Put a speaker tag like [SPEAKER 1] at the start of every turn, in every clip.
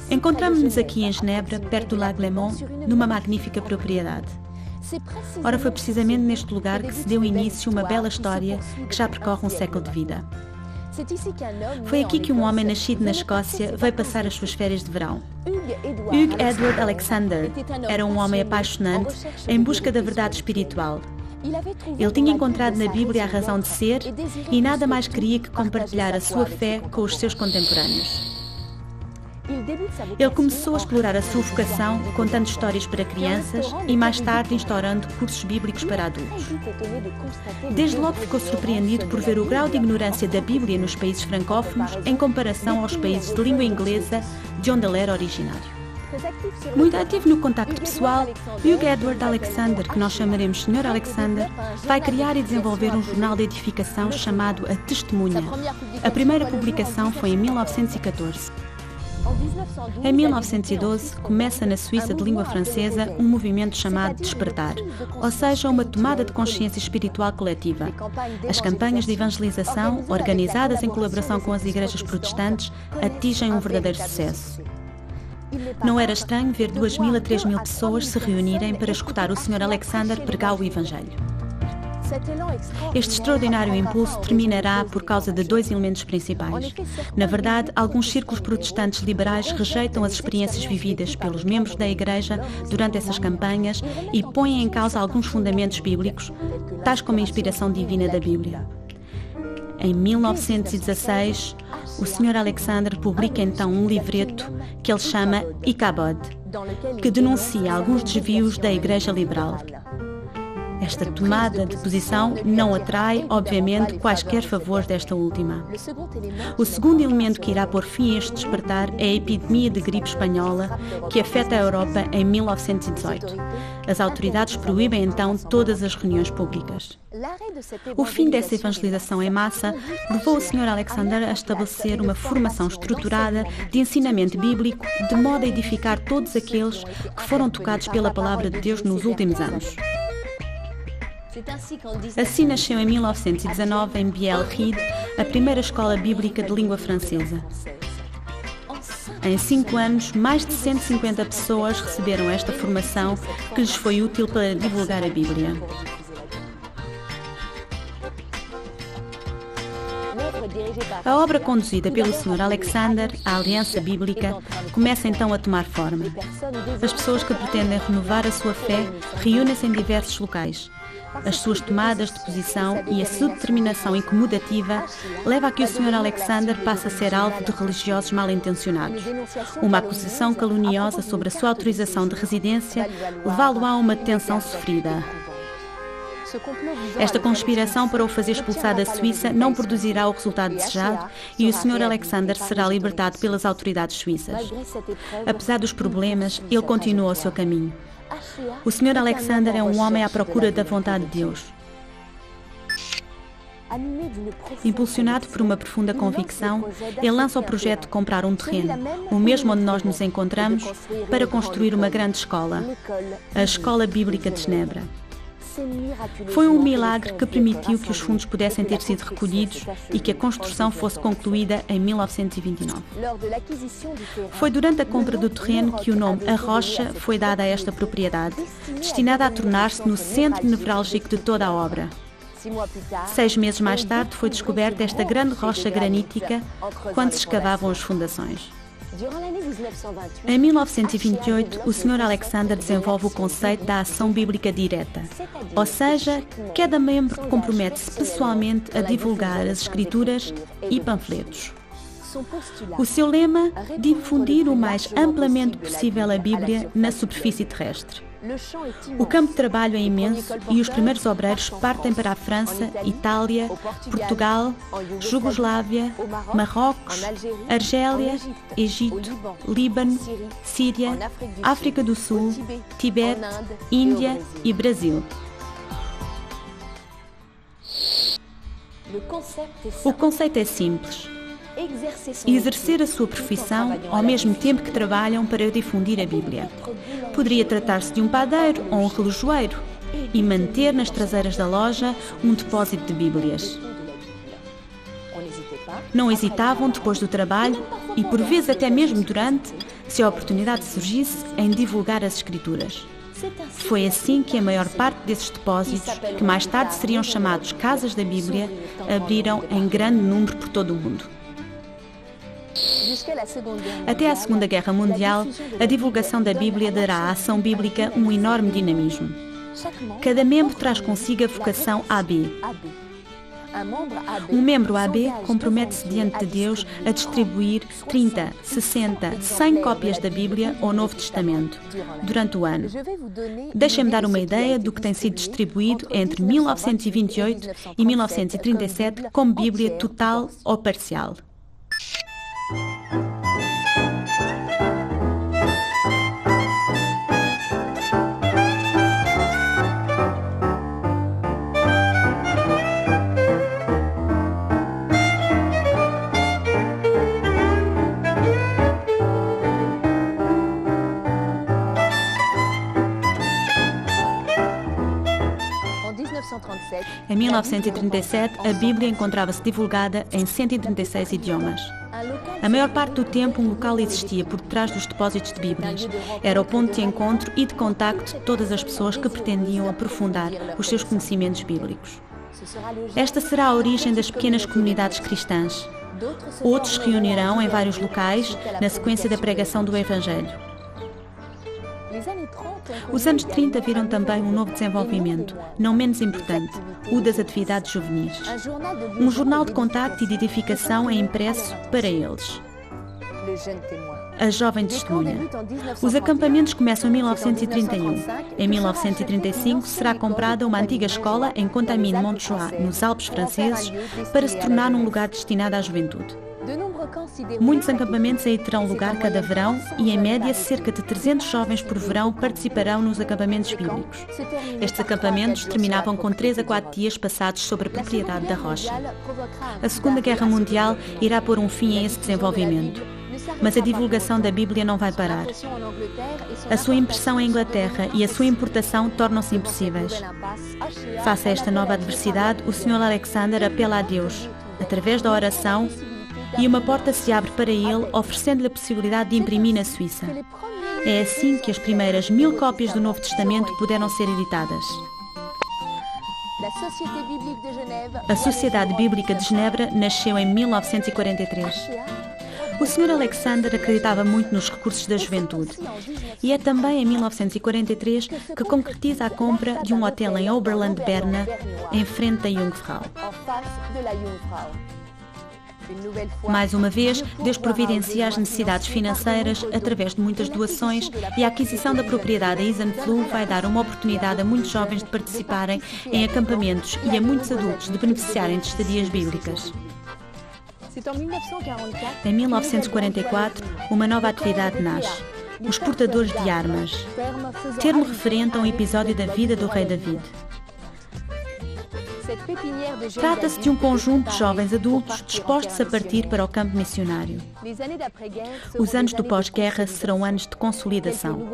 [SPEAKER 1] Encontramos-nos aqui em Genebra, perto do Lago Léman, numa magnífica propriedade. Ora, foi precisamente neste lugar que se deu início uma bela história que já percorre um século de vida. Foi aqui que um homem nascido na Escócia veio passar as suas férias de verão. Hugh Edward Alexander era um homem apaixonante em busca da verdade espiritual. Ele tinha encontrado na Bíblia a razão de ser e nada mais queria que compartilhar a sua fé com os seus contemporâneos. Ele começou a explorar a sua vocação contando histórias para crianças e mais tarde instaurando cursos bíblicos para adultos. Desde logo ficou surpreendido por ver o grau de ignorância da Bíblia nos países francófonos em comparação aos países de língua inglesa de onde ele era originário. Muito ativo no contacto pessoal, Hugh Edward Alexander, que nós chamaremos Sr. Alexander, vai criar e desenvolver um jornal de edificação chamado A Testemunha. A primeira publicação foi em 1914. Em 1912, começa na Suíça de língua francesa um movimento chamado Despertar, ou seja, uma tomada de consciência espiritual coletiva. As campanhas de evangelização, organizadas em colaboração com as igrejas protestantes, atingem um verdadeiro sucesso. Não era estranho ver 2.000 a 3.000 pessoas se reunirem para escutar o Sr. Alexander pregar o Evangelho. Este extraordinário impulso terminará por causa de dois elementos principais. Na verdade, alguns círculos protestantes liberais rejeitam as experiências vividas pelos membros da Igreja durante essas campanhas e põem em causa alguns fundamentos bíblicos, tais como a inspiração divina da Bíblia. Em 1916, o Sr. Alexander publica então um livreto que ele chama Ichabod, que denuncia alguns desvios da Igreja liberal. Esta tomada de posição não atrai, obviamente, quaisquer favores desta última. O segundo elemento que irá pôr fim a este despertar é a epidemia de gripe espanhola que afeta a Europa em 1918. As autoridades proíbem então todas as reuniões públicas. O fim dessa evangelização em massa levou o Sr. Alexander a estabelecer uma formação estruturada de ensinamento bíblico de modo a edificar todos aqueles que foram tocados pela palavra de Deus nos últimos anos. Assim nasceu em 1919, em Biel-Ried, a primeira escola bíblica de língua francesa. Em 5 anos, mais de 150 pessoas receberam esta formação que lhes foi útil para divulgar a Bíblia. A obra conduzida pelo Sr. Alexander, a Aliança Bíblica, começa então a tomar forma. As pessoas que pretendem renovar a sua fé reúnem-se em diversos locais. As suas tomadas de posição e a sua determinação incomodativa leva a que o Sr. Alexander passe a ser alvo de religiosos mal-intencionados. Uma acusação caluniosa sobre a sua autorização de residência levá-lo a uma detenção sofrida. Esta conspiração para o fazer expulsar da Suíça não produzirá o resultado desejado e o Sr. Alexander será libertado pelas autoridades suíças. Apesar dos problemas, ele continua o seu caminho. O Sr. Alexander é um homem à procura da vontade de Deus. Impulsionado por uma profunda convicção, ele lança o projeto de comprar um terreno, o mesmo onde nós nos encontramos, para construir uma grande escola, a Escola Bíblica de Genebra. Foi um milagre que permitiu que os fundos pudessem ter sido recolhidos e que a construção fosse concluída em 1929. Foi durante a compra do terreno que o nome A Rocha foi dado a esta propriedade, destinada a tornar-se no centro nevrálgico de toda a obra. 6 meses mais tarde foi descoberta esta grande rocha granítica quando se escavavam as fundações. Em 1928, o Sr. Alexander desenvolve o conceito da ação bíblica direta, ou seja, cada membro compromete-se pessoalmente a divulgar as Escrituras e panfletos. O seu lema: difundir o mais amplamente possível a Bíblia na superfície terrestre. O campo de trabalho é imenso e os primeiros obreiros partem para a França, Itália, Portugal, Jugoslávia, Marrocos, Argélia, Egito, Líbano, Síria, África do Sul, Tibete, Índia e Brasil. O conceito é simples. Exercer a sua profissão ao mesmo tempo que trabalham para difundir a Bíblia. Poderia tratar-se de um padeiro ou um relojoeiro e manter nas traseiras da loja um depósito de Bíblias. Não hesitavam, depois do trabalho, e por vezes até mesmo durante, se a oportunidade surgisse, em divulgar as Escrituras. Foi assim que a maior parte desses depósitos, que mais tarde seriam chamados Casas da Bíblia, abriram em grande número por todo o mundo. Até à Segunda Guerra Mundial, a divulgação da Bíblia dará à ação bíblica um enorme dinamismo. Cada membro traz consigo a vocação AB. Um membro AB compromete-se diante de Deus a distribuir 30, 60, 100 cópias da Bíblia ou Novo Testamento durante o ano. Deixem-me dar uma ideia do que tem sido distribuído entre 1928 e 1937 como Bíblia total ou parcial. Em 1937, a Bíblia encontrava-se divulgada em 136 idiomas. A maior parte do tempo, um local existia por detrás dos depósitos de Bíblias. Era o ponto de encontro e de contacto de todas as pessoas que pretendiam aprofundar os seus conhecimentos bíblicos. Esta será a origem das pequenas comunidades cristãs. Outros se reunirão em vários locais na sequência da pregação do Evangelho. Os anos 30 viram também um novo desenvolvimento, não menos importante, o das atividades juvenis. Um jornal de contacto e de edificação é impresso para eles. A Jovem Testemunha. Os acampamentos começam em 1931. Em 1935 será comprada uma antiga escola em Contamine-Montjoie, nos Alpes franceses, para se tornar um lugar destinado à juventude. Muitos acampamentos aí terão lugar cada verão e, em média, cerca de 300 jovens por verão participarão nos acampamentos bíblicos. Estes acampamentos terminavam com 3 a 4 dias passados sobre a propriedade da rocha. A Segunda Guerra Mundial irá pôr um fim a esse desenvolvimento. Mas a divulgação da Bíblia não vai parar. A sua impressão em Inglaterra e a sua importação tornam-se impossíveis. Face a esta nova adversidade, o Sr. Alexander apela a Deus, através da oração, e uma porta se abre para ele, oferecendo-lhe a possibilidade de imprimir na Suíça. É assim que as primeiras 1000 cópias do Novo Testamento puderam ser editadas. A Sociedade Bíblica de Genebra nasceu em 1943. O Sr. Alexander acreditava muito nos recursos da juventude. E é também em 1943 que concretiza a compra de um hotel em Oberland-Berna, em frente da Jungfrau. Mais uma vez, Deus providencia as necessidades financeiras através de muitas doações e a aquisição da propriedade a Isenfluh vai dar uma oportunidade a muitos jovens de participarem em acampamentos e a muitos adultos de beneficiarem de estadias bíblicas. Em 1944, uma nova atividade nasce: os portadores de armas, termo referente a um episódio da vida do rei David. Trata-se de um conjunto de jovens adultos dispostos a partir para o campo missionário. Os anos do pós-guerra serão anos de consolidação.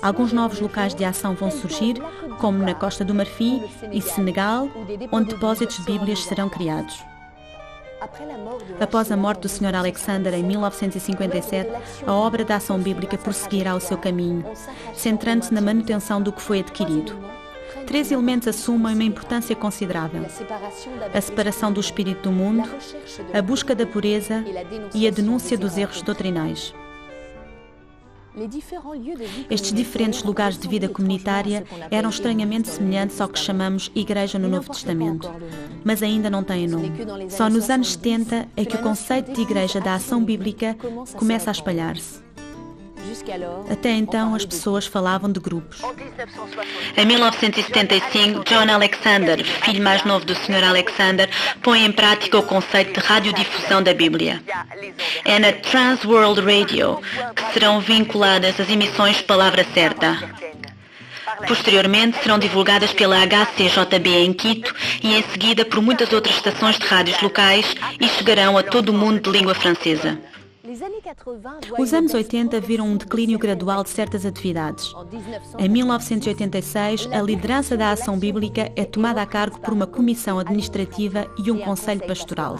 [SPEAKER 1] Alguns novos locais de ação vão surgir, como na Costa do Marfim e Senegal, onde depósitos de Bíblias serão criados. Após a morte do Sr. Alexander em 1957, a obra da ação bíblica prosseguirá o seu caminho, centrando-se na manutenção do que foi adquirido. 3 elementos assumem uma importância considerável: a separação do espírito do mundo, a busca da pureza e a denúncia dos erros doutrinais. Estes diferentes lugares de vida comunitária eram estranhamente semelhantes ao que chamamos Igreja no Novo Testamento, mas ainda não têm nome. Só nos anos 70 é que o conceito de Igreja da Ação Bíblica começa a espalhar-se. Até então, as pessoas falavam de grupos. Em 1975, John Alexander, filho mais novo do Sr. Alexander, põe em prática o conceito de radiodifusão da Bíblia. É na Trans World Radio que serão vinculadas as emissões Palavra Certa. Posteriormente, serão divulgadas pela HCJB em Quito e em seguida por muitas outras estações de rádios locais e chegarão a todo o mundo de língua francesa. Os anos 80 viram um declínio gradual de certas atividades. Em 1986, a liderança da ação bíblica é tomada a cargo por uma comissão administrativa e um conselho pastoral.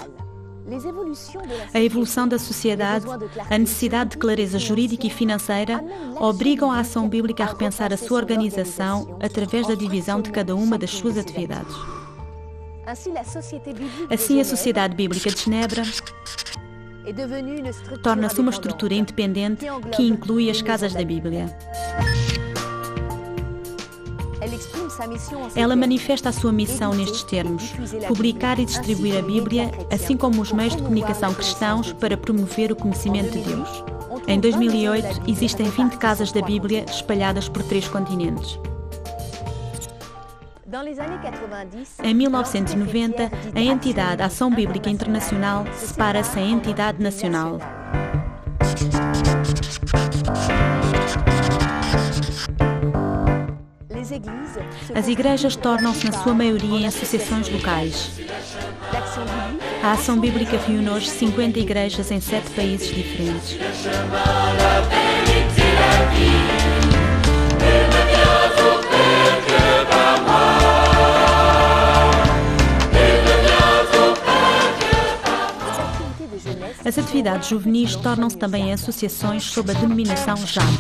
[SPEAKER 1] A evolução da sociedade, a necessidade de clareza jurídica e financeira obrigam a ação bíblica a repensar a sua organização através da divisão de cada uma das suas atividades. Assim, a Sociedade Bíblica de Genebra torna-se uma estrutura independente que inclui as Casas da Bíblia. Ela manifesta a sua missão nestes termos: publicar e distribuir a Bíblia, assim como os meios de comunicação cristãos para promover o conhecimento de Deus. Em 2008, existem 20 Casas da Bíblia espalhadas por 3 continentes. Em 1990, a entidade Ação Bíblica Internacional separa-se em entidade nacional. As igrejas tornam-se, na sua maioria, em associações locais. A Ação Bíblica reúne hoje 50 igrejas em 7 países diferentes. As atividades juvenis tornam-se também em associações sob a denominação JAB,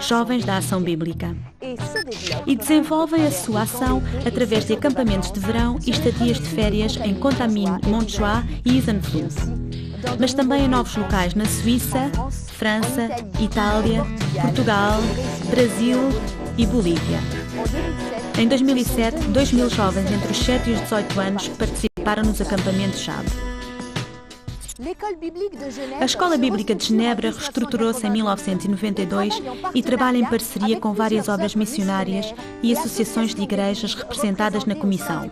[SPEAKER 1] Jovens da Ação Bíblica, e desenvolvem a sua ação através de acampamentos de verão e estadias de férias em Contamine, Montjoie e Isenfluh, mas também em novos locais na Suíça, França, Itália, Portugal, Brasil e Bolívia. Em 2007, 2.000 jovens entre os 7 e os 18 anos participaram nos acampamentos JAB. A Escola Bíblica de Genebra reestruturou-se em 1992 e trabalha em parceria com várias obras missionárias e associações de igrejas representadas na Comissão.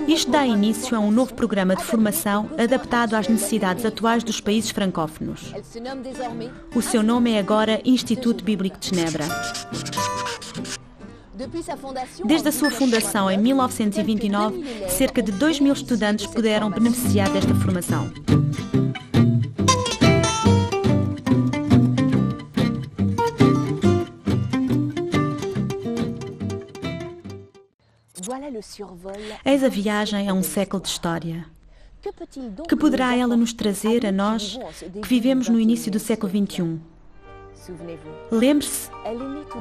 [SPEAKER 1] Isto dá início a um novo programa de formação adaptado às necessidades atuais dos países francófonos. O seu nome é agora Instituto Bíblico de Genebra. Desde a sua fundação em 1929, cerca de 2.000 estudantes puderam beneficiar desta formação. Eis a viagem a um século de história. Que poderá ela nos trazer a nós que vivemos no início do século XXI? Lembre-se,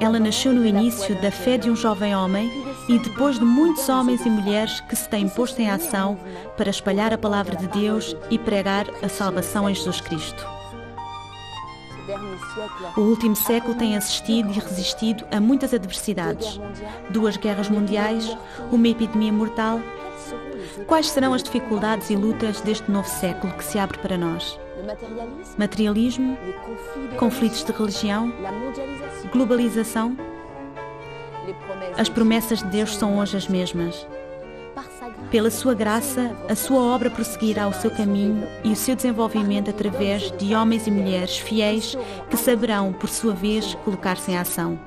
[SPEAKER 1] ela nasceu no início da fé de um jovem homem e depois de muitos homens e mulheres que se têm posto em ação para espalhar a palavra de Deus e pregar a salvação em Jesus Cristo. O último século tem assistido e resistido a muitas adversidades. 2 guerras mundiais, uma epidemia mortal. Quais serão as dificuldades e lutas deste novo século que se abre para nós? Materialismo, conflitos de religião, globalização. As promessas de Deus são hoje as mesmas. Pela sua graça, a sua obra prosseguirá o seu caminho e o seu desenvolvimento através de homens e mulheres fiéis que saberão, por sua vez, colocar-se em ação.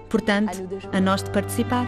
[SPEAKER 1] Portanto, a nós de participar.